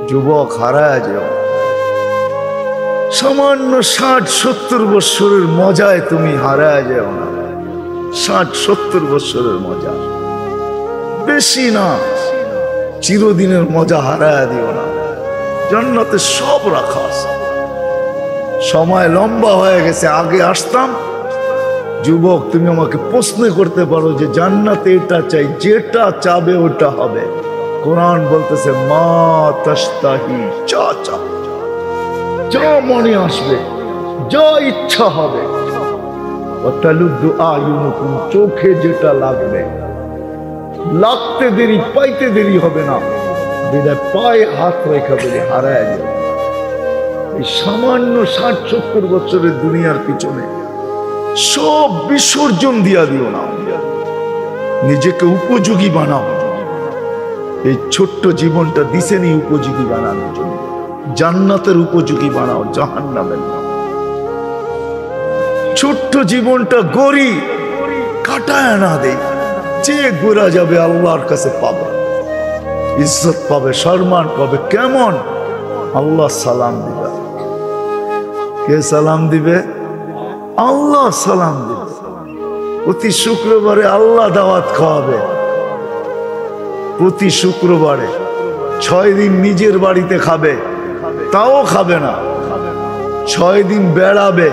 যুবক হারায় যেও। সামান্য 60-70 বছরের মজায় তুমি হারায় যেও না। 60-70 বছরের মজা, বেশি না। চিরদিনের মজা হারায় দিও না। জান্নাতে সব রাখা আছে। সময় লম্বা হয়ে গেছে, আগে আসতাম। যুবক, তুমি আমাকে প্রশ্ন করতে পারো যে জান্নাতে এটা চাই, যেটা চাবে ওটা হবে। কোরআন বলতেছে মা তাশতাহি, যা চাবে, যা মনে আসবে, যা ইচ্ছা হবে। ওয়াতালুদ্দু আয়ুনুকুম, চোখে যেটা লাগবে, লাগতে দেরি পাইতে দেরি হবে না। বিদায় পায়ে হাত রেখা বলে হারায় যাবে। এই সামান্য 60-70 বছরের দুনিয়ার পিছনে সব বিসর্জন দিয়া দিও না। নিজেকে উপযোগী বানাও। এই ছোট্ট জীবনটা দিছেনি উপযোগী বানানোর জন্য। জান্নাতের উপযোগী বানাও, জাহান্নামের না। ছোট্ট জীবনটা গড়ি, কাটায় না দেই। যে গোরা যাবে আল্লাহর কাছে পাবে, ইজ্জত পাবে, সম্মান পাবে। কেমন? আল্লাহ সালাম দিবে। কে সালাম দিবে? আল্লাহ সালাম দিবে। প্রতি শুক্রবারে আল্লাহ দাওয়াত খাওয়াবে। প্রতি শুক্রবারে 6 দিন নিজের বাড়িতে খাবে, তাও খাবে না। 6 দিন বেড়াবে,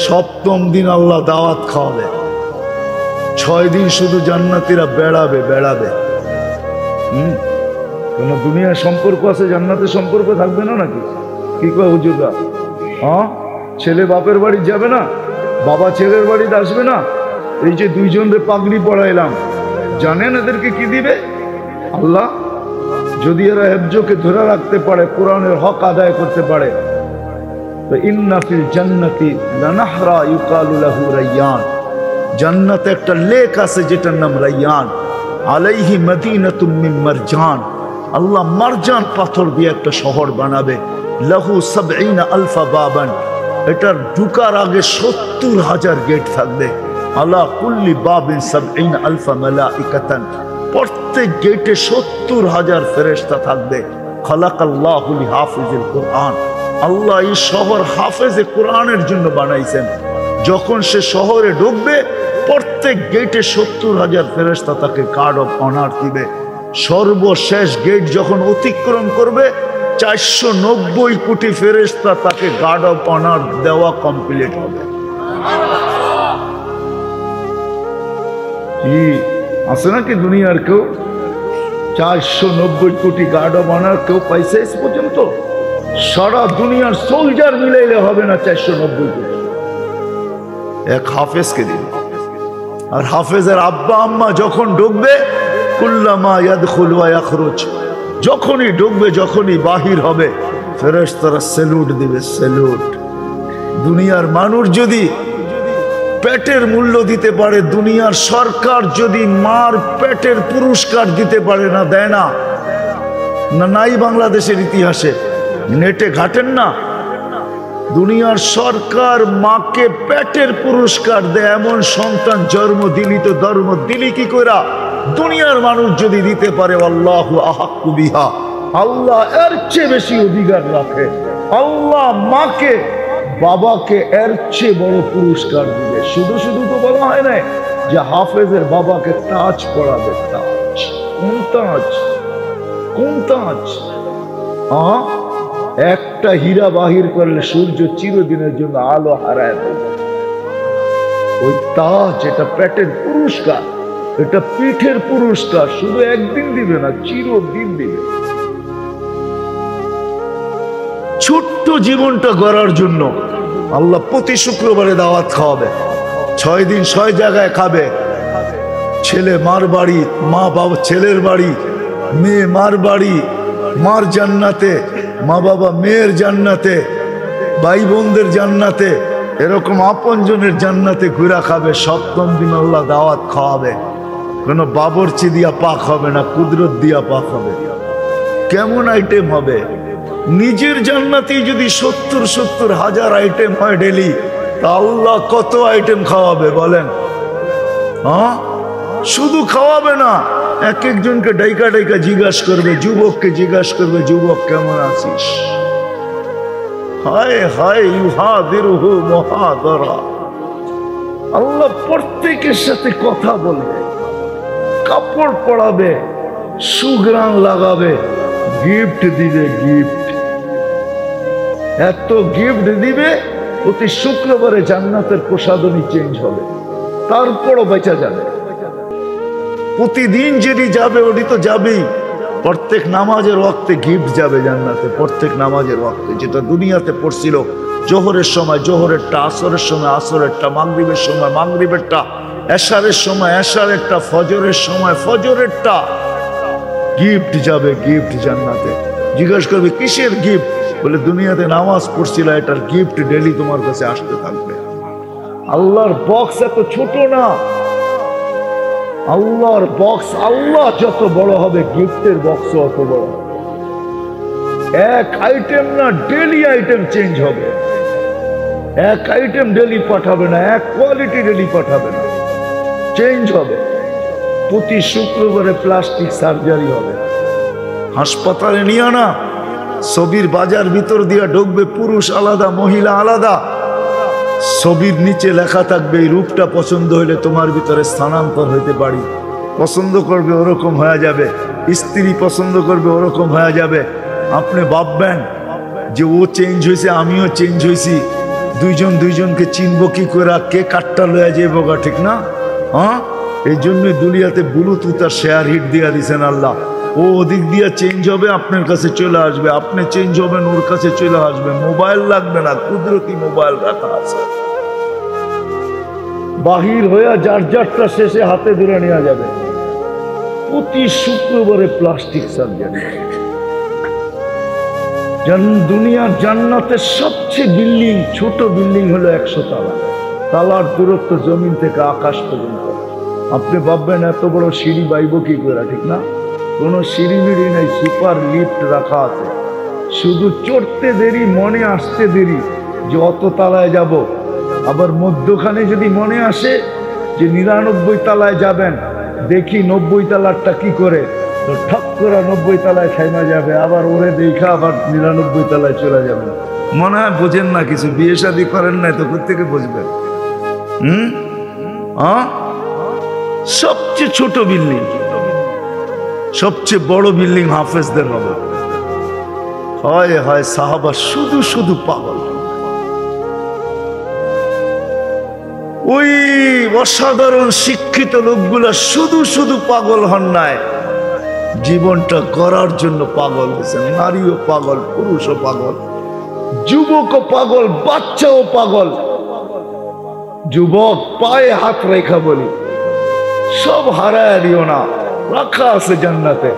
7ম দিন আল্লাহ দাওয়াত খাওয়াবে। 6 দিন শুধু জান্নাতীরা বেড়াবে বেড়াবে। কোন দুনিয়ার সম্পর্ক আছে, জান্নাতের সম্পর্ক থাকবে না নাকি? কি কয় হুজুররা? হ্যাঁ, ছেলে বাপের বাড়ি যাবে না, বাবা ছেলের বাড়িতে আসবে না। এই যে 2 জনরে পাগড়ি পড়াইলাম, জানেন এদেরকে কি দিবে আল্লাহ? যদি এরা হেফজকে ধরে রাখতে পারে, কোরআনের হক আদায় করতে পারে, তো ইন্না ফিল জান্নাতি লানাহরা ইউকালু লাহু রায়্যান, জান্নাতে একটা লেক আছে যেটার নাম রায়্যান। আলাইহি মদিনাতুম মিন মারজান, আল্লাহ মারজান পাথর দিয়ে একটা শহর বানাবে। লাহু ৭০,০০০ বাবান, এটার ঢুকার আগে ৭০,০০০ গেট থাকবে। আলা কুল্লি বাবিন ৭০,০০০ মালাইকাতান, প্রত্যেক গেটে ৭০,০০০ ফেরেশতা থাকবে। খালাকাল্লাহু লিহাফিজিল কুরআন, আল্লাহ এই শহর হাফেজে কোরআনের জন্য বানাইছেন। যখন সে শহরে ঢুকবে, প্রত্যেক গেটে ৭০,০০০ ফেরেশতা তাকে গার্ড অফ অনার দিবে। সর্বশেষ গেট যখন অতিক্রম করবে, ৪৯০ কোটি ফেরেশতা তাকে গার্ড অফ অনার দেওয়া কমপ্লিট হবে। কি আছে নাকি দুনিয়ার কেউ 490 কোটি গার্ড অফ অনার কেউ পাইছে এস পর্যন্ত? সারা দুনিয়ার সোলজার মিলাইলে হবে না 490 কোটি। এক হাফেজকে দিন। আর হাফেজের আব্বা আম্মা যখন ঢুকবে, কুল্লামা ইয়াদখুলু ওয়া ইয়াখরুজ, যখনই ঢুকবে যখনই বাহির হবে, ফেরেশতারা স্যালুট দিবে, স্যালুট। দুনিয়ার মানুষ যদি পেটের মূল্য দিতে পারে, দুনিয়ার সরকার যদি মার পেটের পুরস্কার দিতে পারে, না দেয় না, নাই বাংলাদেশের ইতিহাসে, নেটে ঘাটেন না, দুনিয়ার সরকার মাকে পেটের পুরস্কার দেয়। এমন সন্তান জন্ম দিলি তো ধর্ম দিলি কি কইরা? দুনিয়ার মানুষ যদি দিতে পারে, আল্লাহু আহাক্কু বিহা, আল্লাহ এর চেয়ে বেশি অধিকার রাখে। আল্লাহ মাকে বাবাকে এর চেয়ে বড় পুরস্কার দিবে। শুধু শুধু তো বলা হয় না যে হাফেজের বাবাকে তাজ পড়াবে। তাজ? কোন তাজ? কোন তাজ? একটা হীরা বাহির করলে সূর্য চিরদিনের জন্য আলো হারায় দেবে। ওই তাজ, এটা পেটের পুরস্কার, এটা পিঠের পুরস্কার। শুধু একদিন দিবে না, চিরদিন দিবে। ছোট্ট জীবনটা গড়ার জন্য আল্লাহ প্রতি শুক্রবারে দাওয়াত খাওয়াবে। 6 দিন 6 জায়গায় খাবে। ছেলে মার বাড়ি, মা বাবা ছেলের বাড়ি, মেয়ে মার বাড়ি, মার জান্নাতে, মা বাবা মেয়ের জান্নাতে, ভাই বোনদের জান্নাতে, এরকম আপনজনের জান্নাতে ঘুরা খাবে। 7ম দিন আল্লাহ দাওয়াত খাওয়াবে। কোনো বাবরচি দিয়া পাক হবে না, কুদরত দিয়া পাক হবে। কেমন আইটেম হবে? নিজের জান্নাতেই যদি ৭০,০০০ আইটেম হয় ডেলি, তা আল্লাহ কত আইটেম খাওয়াবে বলেন? শুধু খাওয়াবে না, এক একজনকে ডাইকা ডাইকা জিজ্ঞাসা করবে, যুবককে জিজ্ঞাসা করবে, যুবক কেমন আছিস? হায় হায় ইউহাদিরুহু মুহাদারা। আল্লাহ প্রত্যেকের সাথে কথা বলবে, কাপড় পরাবে, সুঘ্রাণ লাগাবে, গিফট দিবে, গিফট, এত গিফট দিবে প্রতি শুক্রবারে জান্নাতের প্রসাদনী চেঞ্জ হবে, তারপরও বেঁচে যাবে। প্রতিদিন যেটি যাবে ওটি তো যাবেই, প্রত্যেক নামাজের ওয়াক্তে গিফট যাবে জান্নাতে, প্রত্যেক নামাজের ওয়াক্তে। যেটা দুনিয়াতে পড়ছিল জোহরের সময় জোহরেরটা, আসরের সময় আসরেরটা, মাগরিবের সময় মাগরিবেরটা, এশারের সময় এশারেরটা, ফজরের সময় ফজরেরটা, গিফট যাবে, গিফট জান্নাতে। জিজ্ঞাসা করবে কিসের গিফট? বলে দুনিয়াতে নামাজ পড়ছিল, এটার গিফট ডেলি তোমার কাছে আসতে থাকবে। আল্লাহর বক্স এত ছোট না, আল্লাহর বক্স, আল্লাহ যত বড় হবে গিফটের বক্সও অত বড়। এক আইটেম না, ডেলি আইটেম চেঞ্জ হবে। এক আইটেম ডেলি পাঠাবে না, এক কোয়ালিটি ডেলি পাঠাবে না, চেঞ্জ হবে। প্রতি শুক্রবারে প্লাস্টিক সার্জারি হবে। হাসপাতালে নিয়ে না, ছবির বাজার ভিতর দিয়া ঢুকবে, পুরুষ আলাদা মহিলা আলাদা, ছবির নিচে লেখা থাকবে এই রূপটা পছন্দ হইলে তোমার ভিতরে স্থানান্তর হইতে পারি। পছন্দ করবে ওরকম হয়ে যাবে, স্ত্রী পছন্দ করবে ওরকম হয়ে যাবে। আপনি ভাববেন যে ও চেঞ্জ হয়েছে, আমিও চেঞ্জ হয়েছি, দুইজন দুইজনকে চিনবো কি করে, কে কাটটা লয়ে যাইব গা, ঠিক না? হ্যাঁ, এই জন্য দুনিয়াতে ব্লুটুথ আর শেয়ার হিট দিয়া দিছেন আল্লাহ। ও ওদিক দিয়ে চেঞ্জ হবে, আপনার কাছে চলে আসবে, আপনি চেঞ্জ হবেন, ওর কাছে চলে আসবে। মোবাইল লাগবে না, কুদরতি মোবাইল রাখা আছে, বাহির হয়ে যার যারটা শেষে হাতে ধরে নেওয়া যাবে। প্রতি শুক্রবারে প্লাস্টিক সার্জারি। দুনিয়ার জান্নাতের সবচেয়ে বিল্ডিং, ছোট বিল্ডিং হলো 100 তালা, তালার দূরত্ব জমিন থেকে আকাশ পর্যন্ত। আপনি ভাববেন এত বড় সিঁড়ি বাইব কি করে, ঠিক না? কোনো সিঁড়ি মিড়ি নেই, সুপার লিফট রাখা আছে। শুধু চড়তে দেরি, মনে আসতে দেরি যে অত তালায় যাব। আবার মধ্যখানে যদি মনে আসে যে 99 তালায় যাবেন, দেখি 90 তালারটা কি করে, তো ঠক করে 90 তালায় থাইমা যাবে, আবার ওরে দেখা আবার 99 তালায় চলে যাবেন। মনে হয় বোঝেন না কিছু, বিয়ে শাদী করেন নাই তো কোত্থেকে বুঝবেন? সবচেয়ে ছোট বিল্ডিং, সবচেয়ে বড় বিল্ডিং হাফেজদের হবে। হয় হয় সাহাবা শুধু শুধু পাগল। ওই অসাধারণ শিক্ষিত লোকগুলা শুধু শুধু পাগল হন নাই, জীবনটা করার জন্য পাগল হয়েছেন। নারীও পাগল, পুরুষও পাগল, যুবকও পাগল, বাচ্চাও পাগল। যুবক পায়ে হাত রেখা বলি, সব হারায় দিও না, রাখা আছে জান্নাতে।